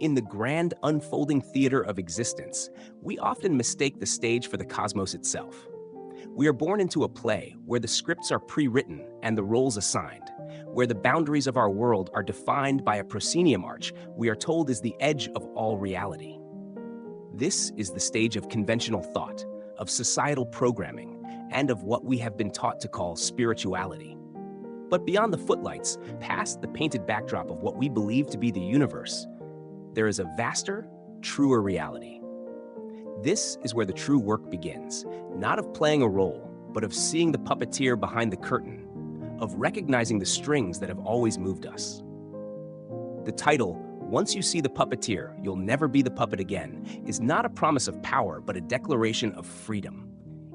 In the grand unfolding theater of existence, we often mistake the stage for the cosmos itself. We are born into a play where the scripts are pre-written and the roles assigned, where the boundaries of our world are defined by a proscenium arch we are told is the edge of all reality. This is the stage of conventional thought, of societal programming, and of what we have been taught to call spirituality. But beyond the footlights, past the painted backdrop of what we believe to be the universe, there is a vaster, truer reality. This is where the true work begins, not of playing a role, but of seeing the puppeteer behind the curtain, of recognizing the strings that have always moved us. The title, Once You See the Puppeteer, You'll Never Be the Puppet Again, is not a promise of power, but a declaration of freedom.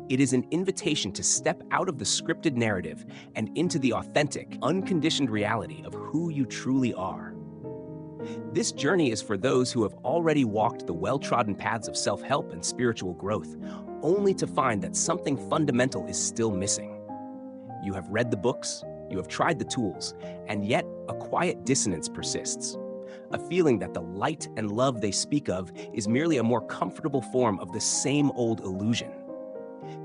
It is an invitation to step out of the scripted narrative and into the authentic, unconditioned reality of who you truly are. This journey is for those who have already walked the well-trodden paths of self-help and spiritual growth, only to find that something fundamental is still missing. You have read the books, you have tried the tools, and yet a quiet dissonance persists. A feeling that the light and love they speak of is merely a more comfortable form of the same old illusion.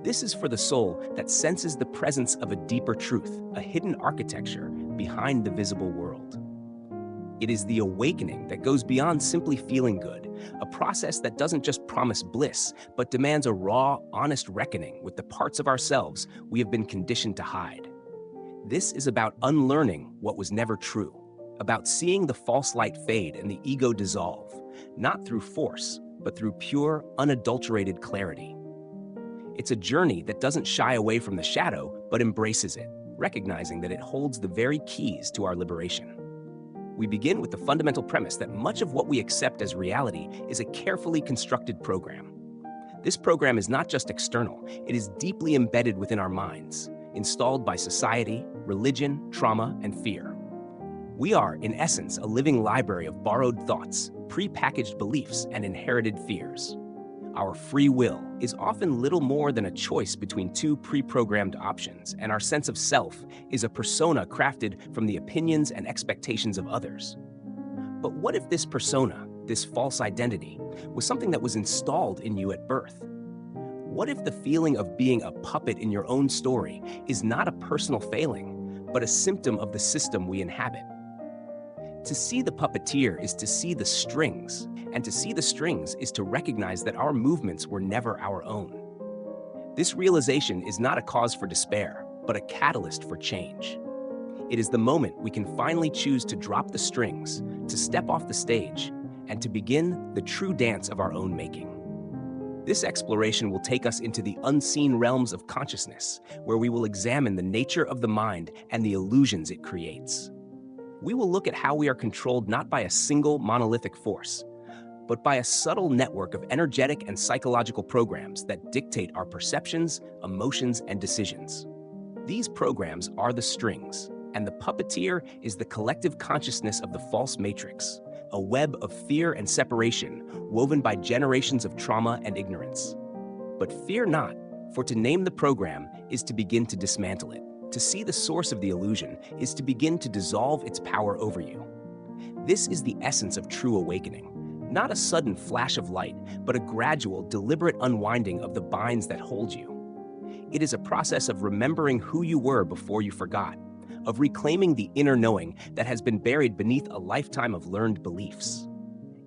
This is for the soul that senses the presence of a deeper truth, a hidden architecture behind the visible world. It is the awakening that goes beyond simply feeling good, a process that doesn't just promise bliss, but demands a raw, honest reckoning with the parts of ourselves we have been conditioned to hide. This is about unlearning what was never true, about seeing the false light fade and the ego dissolve, not through force, but through pure, unadulterated clarity. It's a journey that doesn't shy away from the shadow, but embraces it, recognizing that it holds the very keys to our liberation. We begin with the fundamental premise that much of what we accept as reality is a carefully constructed program. This program is not just external, it is deeply embedded within our minds, installed by society, religion, trauma, and fear. We are, in essence, a living library of borrowed thoughts, pre-packaged beliefs, and inherited fears. Our free will is often little more than a choice between two pre-programmed options, and our sense of self is a persona crafted from the opinions and expectations of others. But what if this persona, this false identity, was something that was installed in you at birth? What if the feeling of being a puppet in your own story is not a personal failing, but a symptom of the system we inhabit? To see the puppeteer is to see the strings, and to see the strings is to recognize that our movements were never our own. This realization is not a cause for despair, but a catalyst for change. It is the moment we can finally choose to drop the strings, to step off the stage, and to begin the true dance of our own making. This exploration will take us into the unseen realms of consciousness, where we will examine the nature of the mind and the illusions it creates. We will look at how we are controlled not by a single monolithic force, but by a subtle network of energetic and psychological programs that dictate our perceptions, emotions, and decisions. These programs are the strings, and the puppeteer is the collective consciousness of the false matrix, a web of fear and separation woven by generations of trauma and ignorance. But fear not, for to name the program is to begin to dismantle it. To see the source of the illusion is to begin to dissolve its power over you. This is the essence of true awakening, not a sudden flash of light, but a gradual, deliberate unwinding of the binds that hold you. It is a process of remembering who you were before you forgot, of reclaiming the inner knowing that has been buried beneath a lifetime of learned beliefs.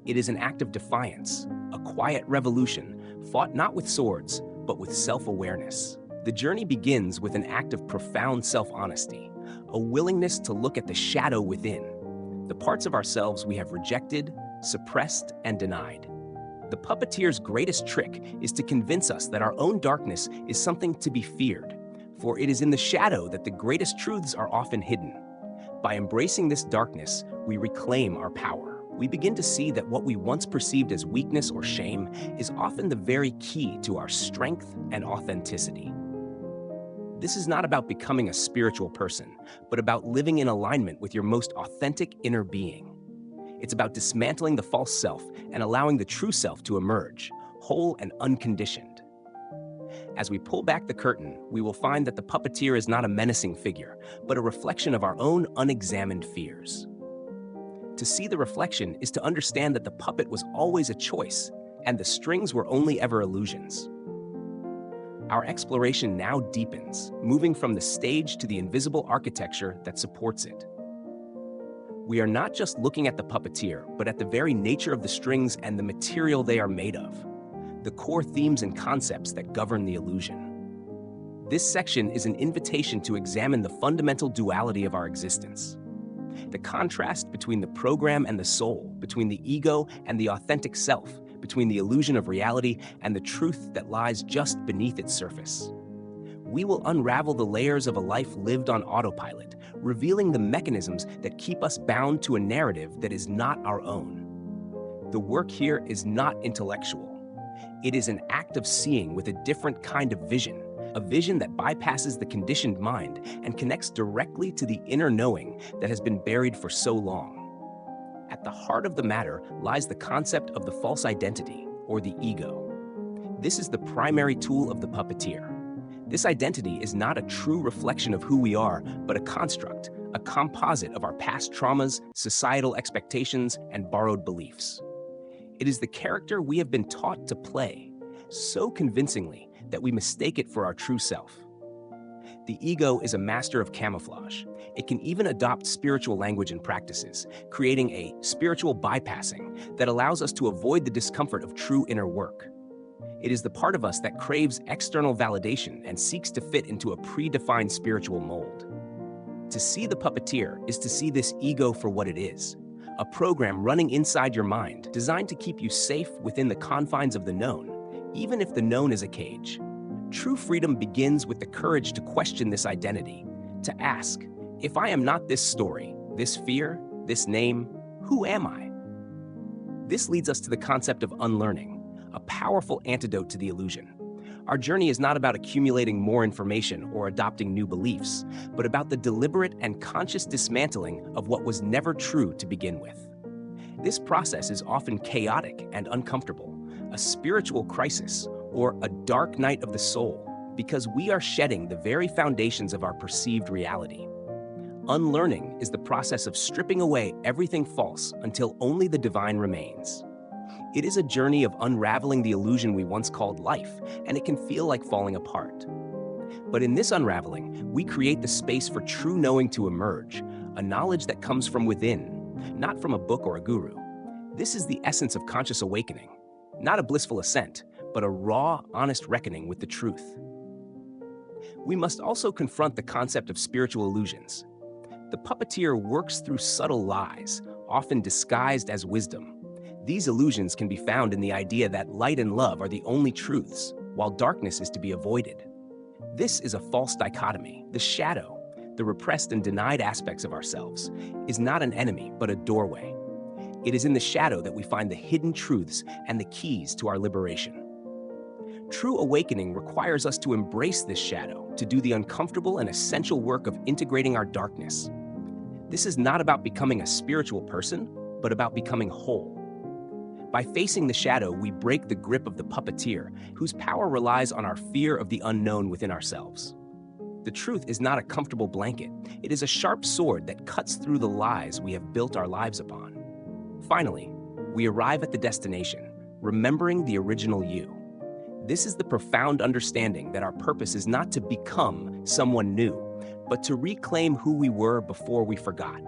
It is an act of defiance, a quiet revolution, fought not with swords, but with self-awareness. The journey begins with an act of profound self-honesty, a willingness to look at the shadow within, the parts of ourselves we have rejected, suppressed, and denied. The puppeteer's greatest trick is to convince us that our own darkness is something to be feared, for it is in the shadow that the greatest truths are often hidden. By embracing this darkness, we reclaim our power. We begin to see that what we once perceived as weakness or shame is often the very key to our strength and authenticity. This is not about becoming a spiritual person, but about living in alignment with your most authentic inner being. It's about dismantling the false self and allowing the true self to emerge, whole and unconditioned. As we pull back the curtain, we will find that the puppeteer is not a menacing figure, but a reflection of our own unexamined fears. To see the reflection is to understand that the puppet was always a choice, and the strings were only ever illusions. Our exploration now deepens, moving from the stage to the invisible architecture that supports it. We are not just looking at the puppeteer, but at the very nature of the strings and the material they are made of, the core themes and concepts that govern the illusion. This section is an invitation to examine the fundamental duality of our existence. The contrast between the program and the soul, between the ego and the authentic self, between the illusion of reality and the truth that lies just beneath its surface. We will unravel the layers of a life lived on autopilot, revealing the mechanisms that keep us bound to a narrative that is not our own. The work here is not intellectual. It is an act of seeing with a different kind of vision, a vision that bypasses the conditioned mind and connects directly to the inner knowing that has been buried for so long. At the heart of the matter lies the concept of the false identity, or the ego. This is the primary tool of the puppeteer. This identity is not a true reflection of who we are, but a construct, a composite of our past traumas, societal expectations, and borrowed beliefs. It is the character we have been taught to play, so convincingly that we mistake it for our true self. The ego is a master of camouflage. It can even adopt spiritual language and practices, creating a spiritual bypassing that allows us to avoid the discomfort of true inner work. It is the part of us that craves external validation and seeks to fit into a predefined spiritual mold. To see the puppeteer is to see this ego for what it is, a program running inside your mind designed to keep you safe within the confines of the known, even if the known is a cage. True freedom begins with the courage to question this identity, to ask, if I am not this story, this fear, this name, who am I? This leads us to the concept of unlearning, a powerful antidote to the illusion. Our journey is not about accumulating more information or adopting new beliefs, but about the deliberate and conscious dismantling of what was never true to begin with. This process is often chaotic and uncomfortable, a spiritual crisis, or a dark night of the soul, because we are shedding the very foundations of our perceived reality. Unlearning is the process of stripping away everything false until only the divine remains. It is a journey of unraveling the illusion we once called life, and it can feel like falling apart. But in this unraveling, we create the space for true knowing to emerge, a knowledge that comes from within, not from a book or a guru. This is the essence of conscious awakening, not a blissful ascent, but a raw, honest reckoning with the truth. We must also confront the concept of spiritual illusions. The puppeteer works through subtle lies, often disguised as wisdom. These illusions can be found in the idea that light and love are the only truths, while darkness is to be avoided. This is a false dichotomy. The shadow, the repressed and denied aspects of ourselves, is not an enemy, but a doorway. It is in the shadow that we find the hidden truths and the keys to our liberation. True awakening requires us to embrace this shadow, to do the uncomfortable and essential work of integrating our darkness. This is not about becoming a spiritual person, but about becoming whole. By facing the shadow, we break the grip of the puppeteer, whose power relies on our fear of the unknown within ourselves. The truth is not a comfortable blanket. It is a sharp sword that cuts through the lies we have built our lives upon. Finally, we arrive at the destination, remembering the original you. This is the profound understanding that our purpose is not to become someone new, but to reclaim who we were before we forgot.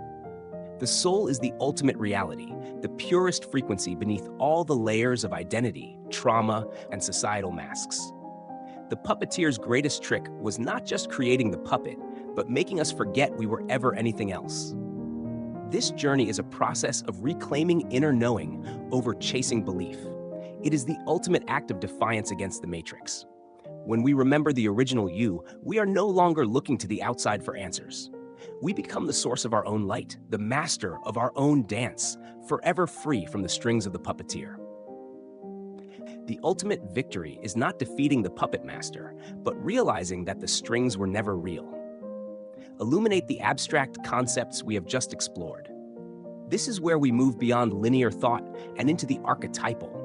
The soul is the ultimate reality, the purest frequency beneath all the layers of identity, trauma, and societal masks. The puppeteer's greatest trick was not just creating the puppet, but making us forget we were ever anything else. This journey is a process of reclaiming inner knowing over chasing belief. It is the ultimate act of defiance against the matrix. When we remember the original you, we are no longer looking to the outside for answers. We become the source of our own light, the master of our own dance, forever free from the strings of the puppeteer. The ultimate victory is not defeating the puppet master, but realizing that the strings were never real. Illuminate the abstract concepts we have just explored. This is where we move beyond linear thought and into the archetypal,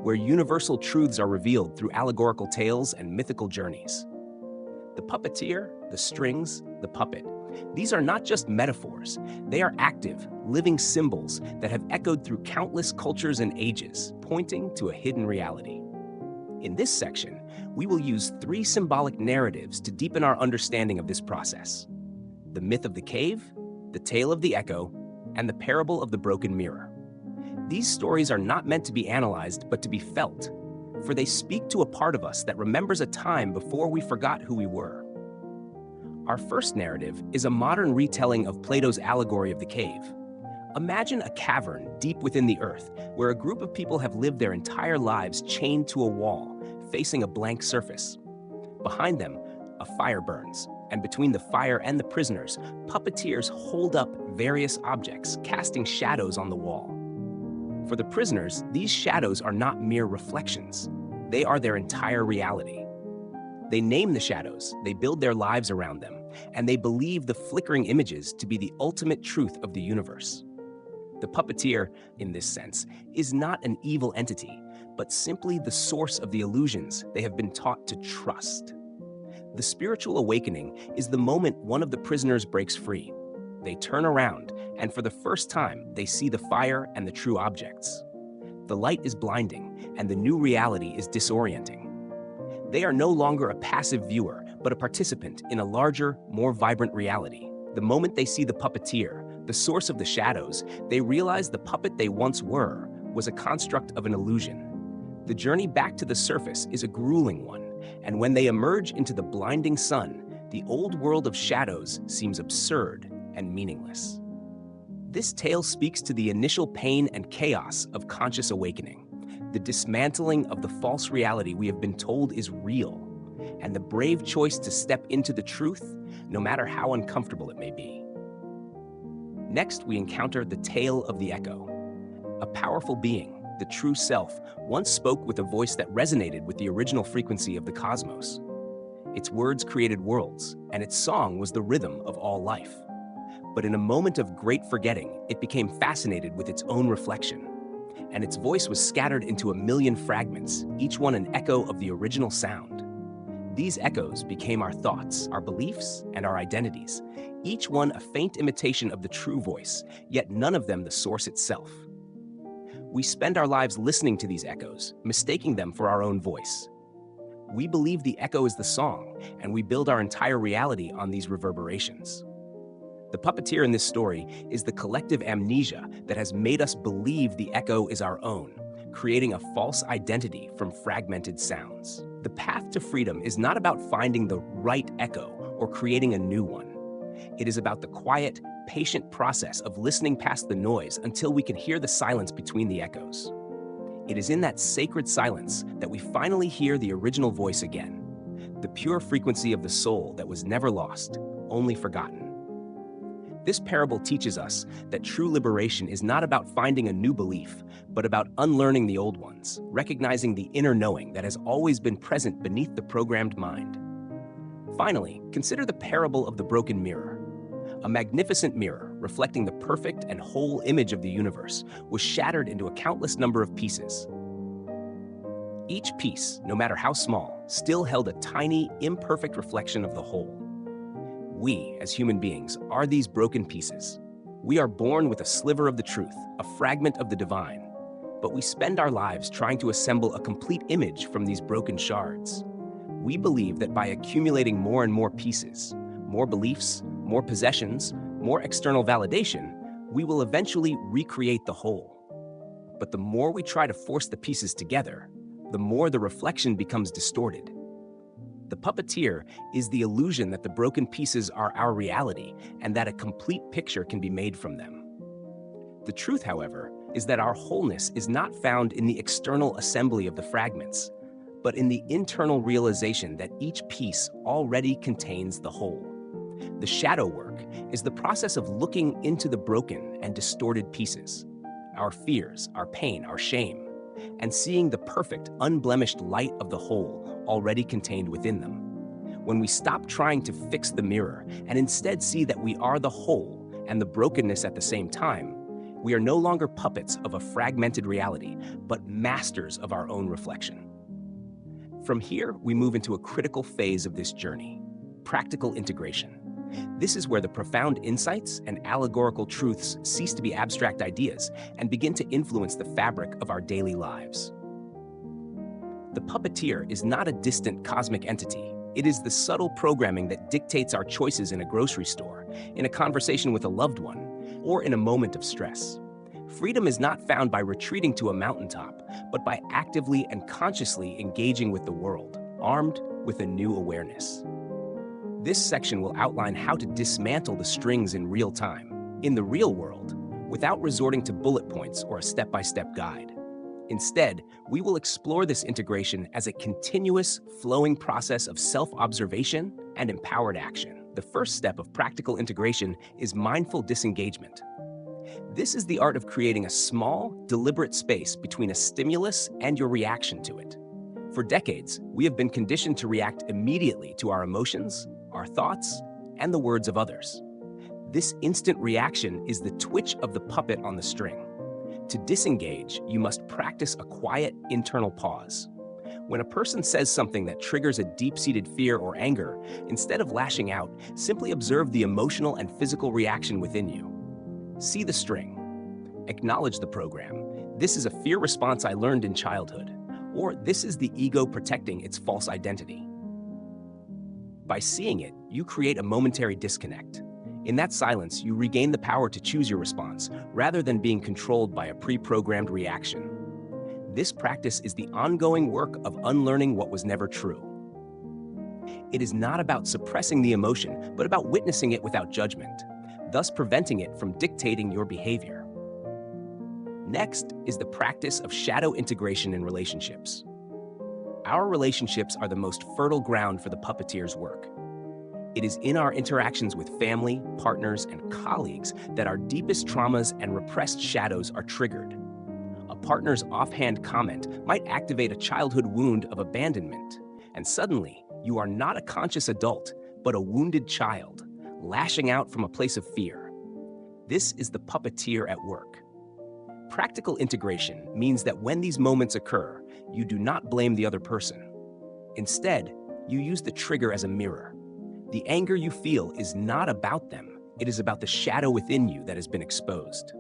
where universal truths are revealed through allegorical tales and mythical journeys. The puppeteer, the strings, the puppet These are not just metaphors, they are active, living symbols that have echoed through countless cultures and ages, pointing to a hidden reality. In this section, we will use 3 symbolic narratives to deepen our understanding of this process: the myth of the cave, the tale of the echo, and the parable of the broken mirror. These stories are not meant to be analyzed, but to be felt, for they speak to a part of us that remembers a time before we forgot who we were. Our first narrative is a modern retelling of Plato's allegory of the cave. Imagine a cavern deep within the earth, where a group of people have lived their entire lives chained to a wall, facing a blank surface. Behind them, a fire burns, and between the fire and the prisoners, puppeteers hold up various objects, casting shadows on the wall. For the prisoners, these shadows are not mere reflections. They are their entire reality. They name the shadows, they build their lives around them, and they believe the flickering images to be the ultimate truth of the universe. The puppeteer, in this sense, is not an evil entity, but simply the source of the illusions they have been taught to trust. The spiritual awakening is the moment one of the prisoners breaks free. They turn around, and for the first time, they see the fire and the true objects. The light is blinding, and the new reality is disorienting. They are no longer a passive viewer, but a participant in a larger, more vibrant reality. The moment they see the puppeteer, the source of the shadows, they realize the puppet they once were was a construct of an illusion. The journey back to the surface is a grueling one, and when they emerge into the blinding sun, the old world of shadows seems absurd and meaningless. This tale speaks to the initial pain and chaos of conscious awakening, the dismantling of the false reality we have been told is real, and the brave choice to step into the truth, no matter how uncomfortable it may be. Next, we encounter the tale of the echo. A powerful being, the true self, once spoke with a voice that resonated with the original frequency of the cosmos. Its words created worlds, and its song was the rhythm of all life. But in a moment of great forgetting, it became fascinated with its own reflection, and its voice was scattered into a million fragments, each one an echo of the original sound. These echoes became our thoughts, our beliefs, and our identities, each one a faint imitation of the true voice, yet none of them the source itself. We spend our lives listening to these echoes, mistaking them for our own voice. We believe the echo is the song, and we build our entire reality on these reverberations. The puppeteer in this story is the collective amnesia that has made us believe the echo is our own, creating a false identity from fragmented sounds. The path to freedom is not about finding the right echo or creating a new one. It is about the quiet, patient process of listening past the noise until we can hear the silence between the echoes. It is in that sacred silence that we finally hear the original voice again, the pure frequency of the soul that was never lost, only forgotten. This parable teaches us that true liberation is not about finding a new belief, but about unlearning the old ones, recognizing the inner knowing that has always been present beneath the programmed mind. Finally, consider the parable of the broken mirror. A magnificent mirror, reflecting the perfect and whole image of the universe, was shattered into a countless number of pieces. Each piece, no matter how small, still held a tiny, imperfect reflection of the whole. We, as human beings, are these broken pieces. We are born with a sliver of the truth, a fragment of the divine, but we spend our lives trying to assemble a complete image from these broken shards. We believe that by accumulating more and more pieces, more beliefs, more possessions, more external validation, we will eventually recreate the whole. But the more we try to force the pieces together, the more the reflection becomes distorted. The puppeteer is the illusion that the broken pieces are our reality and that a complete picture can be made from them. The truth, however, is that our wholeness is not found in the external assembly of the fragments, but in the internal realization that each piece already contains the whole. The shadow work is the process of looking into the broken and distorted pieces, our fears, our pain, our shame, and seeing the perfect, unblemished light of the whole already contained within them. When we stop trying to fix the mirror and instead see that we are the whole and the brokenness at the same time, we are no longer puppets of a fragmented reality, but masters of our own reflection. From here, we move into a critical phase of this journey: practical integration. This is where the profound insights and allegorical truths cease to be abstract ideas and begin to influence the fabric of our daily lives. The puppeteer is not a distant cosmic entity. It is the subtle programming that dictates our choices in a grocery store, in a conversation with a loved one, or in a moment of stress. Freedom is not found by retreating to a mountaintop, but by actively and consciously engaging with the world, armed with a new awareness. This section will outline how to dismantle the strings in real time, in the real world, without resorting to bullet points or a step-by-step guide. Instead, we will explore this integration as a continuous, flowing process of self-observation and empowered action. The first step of practical integration is mindful disengagement. This is the art of creating a small, deliberate space between a stimulus and your reaction to it. For decades, we have been conditioned to react immediately to our emotions, our thoughts, and the words of others. This instant reaction is the twitch of the puppet on the string. To disengage, you must practice a quiet internal pause. When a person says something that triggers a deep-seated fear or anger, instead of lashing out, simply observe the emotional and physical reaction within you. See the string. Acknowledge the program. This is a fear response I learned in childhood. Or this is the ego protecting its false identity. By seeing it, you create a momentary disconnect. In that silence, you regain the power to choose your response, rather than being controlled by a pre-programmed reaction. This practice is the ongoing work of unlearning what was never true. It is not about suppressing the emotion, but about witnessing it without judgment, thus preventing it from dictating your behavior. Next is the practice of shadow integration in relationships. Our relationships are the most fertile ground for the puppeteer's work. It is in our interactions with family, partners, and colleagues that our deepest traumas and repressed shadows are triggered. A partner's offhand comment might activate a childhood wound of abandonment, and suddenly you are not a conscious adult, but a wounded child, lashing out from a place of fear. This is the puppeteer at work. Practical integration means that when these moments occur, you do not blame the other person. Instead, you use the trigger as a mirror. The anger you feel is not about them. It is about the shadow within you that has been exposed.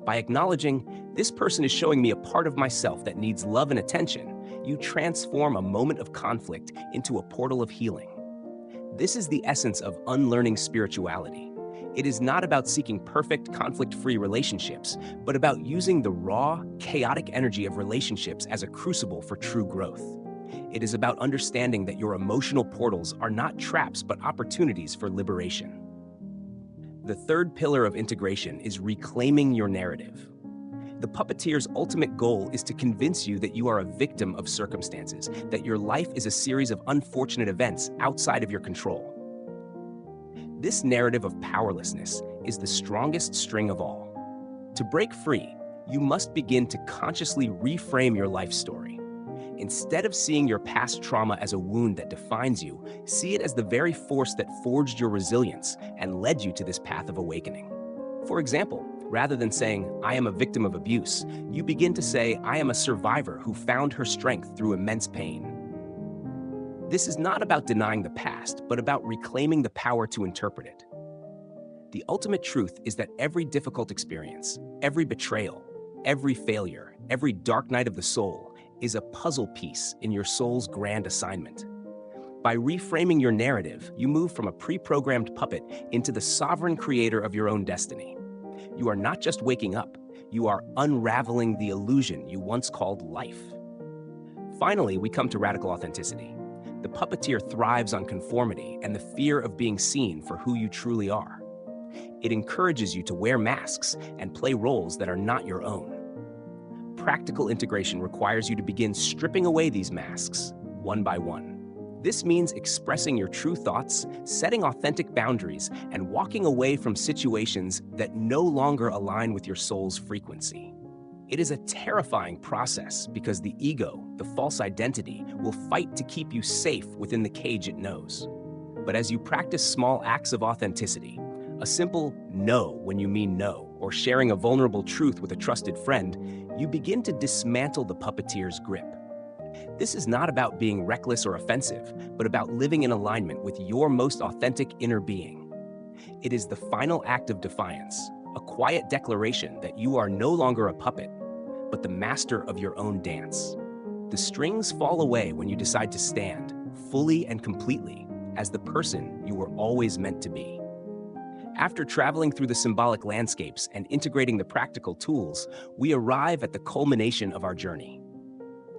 By acknowledging, this person is showing me a part of myself that needs love and attention, you transform a moment of conflict into a portal of healing. This is the essence of unlearning spirituality. It is not about seeking perfect, conflict-free relationships, but about using the raw, chaotic energy of relationships as a crucible for true growth. It is about understanding that your emotional portals are not traps but opportunities for liberation. The third pillar of integration is reclaiming your narrative. The puppeteer's ultimate goal is to convince you that you are a victim of circumstances, that your life is a series of unfortunate events outside of your control. This narrative of powerlessness is the strongest string of all. To break free, you must begin to consciously reframe your life story. Instead of seeing your past trauma as a wound that defines you, see it as the very force that forged your resilience and led you to this path of awakening. For example, rather than saying, "I am a victim of abuse," you begin to say, "I am a survivor who found her strength through immense pain." This is not about denying the past, but about reclaiming the power to interpret it. The ultimate truth is that every difficult experience, every betrayal, every failure, every dark night of the soul is a puzzle piece in your soul's grand assignment. By reframing your narrative, you move from a pre-programmed puppet into the sovereign creator of your own destiny. You are not just waking up, you are unraveling the illusion you once called life. Finally, we come to radical authenticity. The puppeteer thrives on conformity and the fear of being seen for who you truly are. It encourages you to wear masks and play roles that are not your own. Practical integration requires you to begin stripping away these masks, one by one. This means expressing your true thoughts, setting authentic boundaries, and walking away from situations that no longer align with your soul's frequency. It is a terrifying process because the ego, the false identity, will fight to keep you safe within the cage it knows. But as you practice small acts of authenticity, a simple no when you mean no, or sharing a vulnerable truth with a trusted friend, you begin to dismantle the puppeteer's grip. This is not about being reckless or offensive, but about living in alignment with your most authentic inner being. It is the final act of defiance, a quiet declaration that you are no longer a puppet, but the master of your own dance. The strings fall away when you decide to stand, fully and completely, as the person you were always meant to be. After traveling through the symbolic landscapes and integrating the practical tools, we arrive at the culmination of our journey.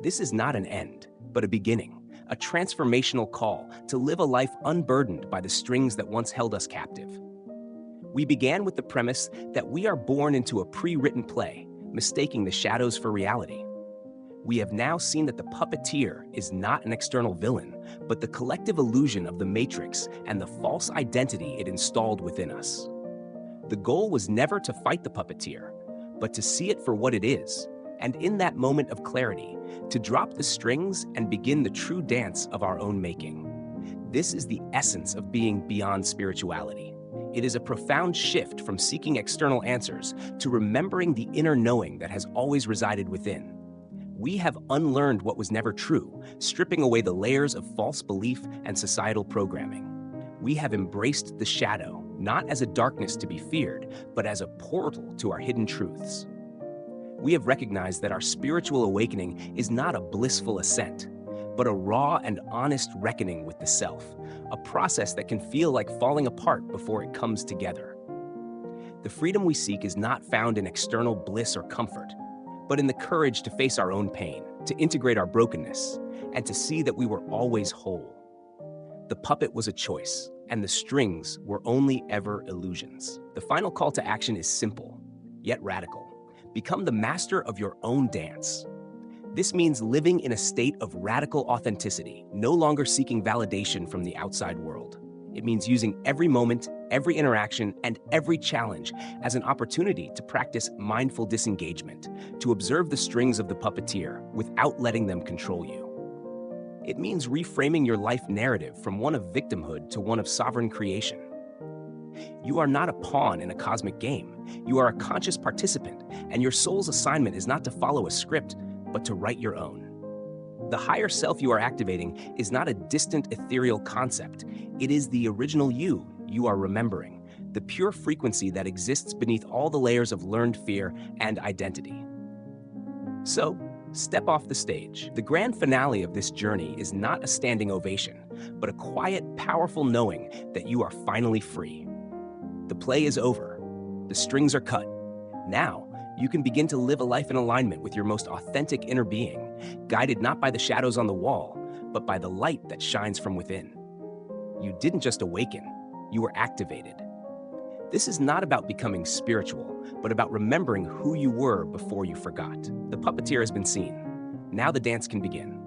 This is not an end, but a beginning, a transformational call to live a life unburdened by the strings that once held us captive. We began with the premise that we are born into a pre-written play, mistaking the shadows for reality. We have now seen that the puppeteer is not an external villain, but the collective illusion of the matrix and the false identity it installed within us. The goal was never to fight the puppeteer, but to see it for what it is, and in that moment of clarity, to drop the strings and begin the true dance of our own making. This is the essence of being beyond spirituality. It is a profound shift from seeking external answers to remembering the inner knowing that has always resided within. We have unlearned what was never true, stripping away the layers of false belief and societal programming. We have embraced the shadow, not as a darkness to be feared, but as a portal to our hidden truths. We have recognized that our spiritual awakening is not a blissful ascent, but a raw and honest reckoning with the self, a process that can feel like falling apart before it comes together. The freedom we seek is not found in external bliss or comfort, but in the courage to face our own pain, to integrate our brokenness, and to see that we were always whole. The puppet was a choice, and the strings were only ever illusions. The final call to action is simple, yet radical. Become the master of your own dance. This means living in a state of radical authenticity, no longer seeking validation from the outside world. It means using every moment, every interaction, and every challenge as an opportunity to practice mindful disengagement, to observe the strings of the puppeteer without letting them control you. It means reframing your life narrative from one of victimhood to one of sovereign creation. You are not a pawn in a cosmic game. You are a conscious participant, and your soul's assignment is not to follow a script, but to write your own. The higher self you are activating is not a distant ethereal concept. It is the original you are remembering, the pure frequency that exists beneath all the layers of learned fear and identity. So, step off the stage. The grand finale of this journey is not a standing ovation, but a quiet, powerful knowing that you are finally free. The play is over. The strings are cut. Now, you can begin to live a life in alignment with your most authentic inner being, guided not by the shadows on the wall, but by the light that shines from within. You didn't just awaken, you were activated. This is not about becoming spiritual, but about remembering who you were before you forgot. The puppeteer has been seen. Now the dance can begin.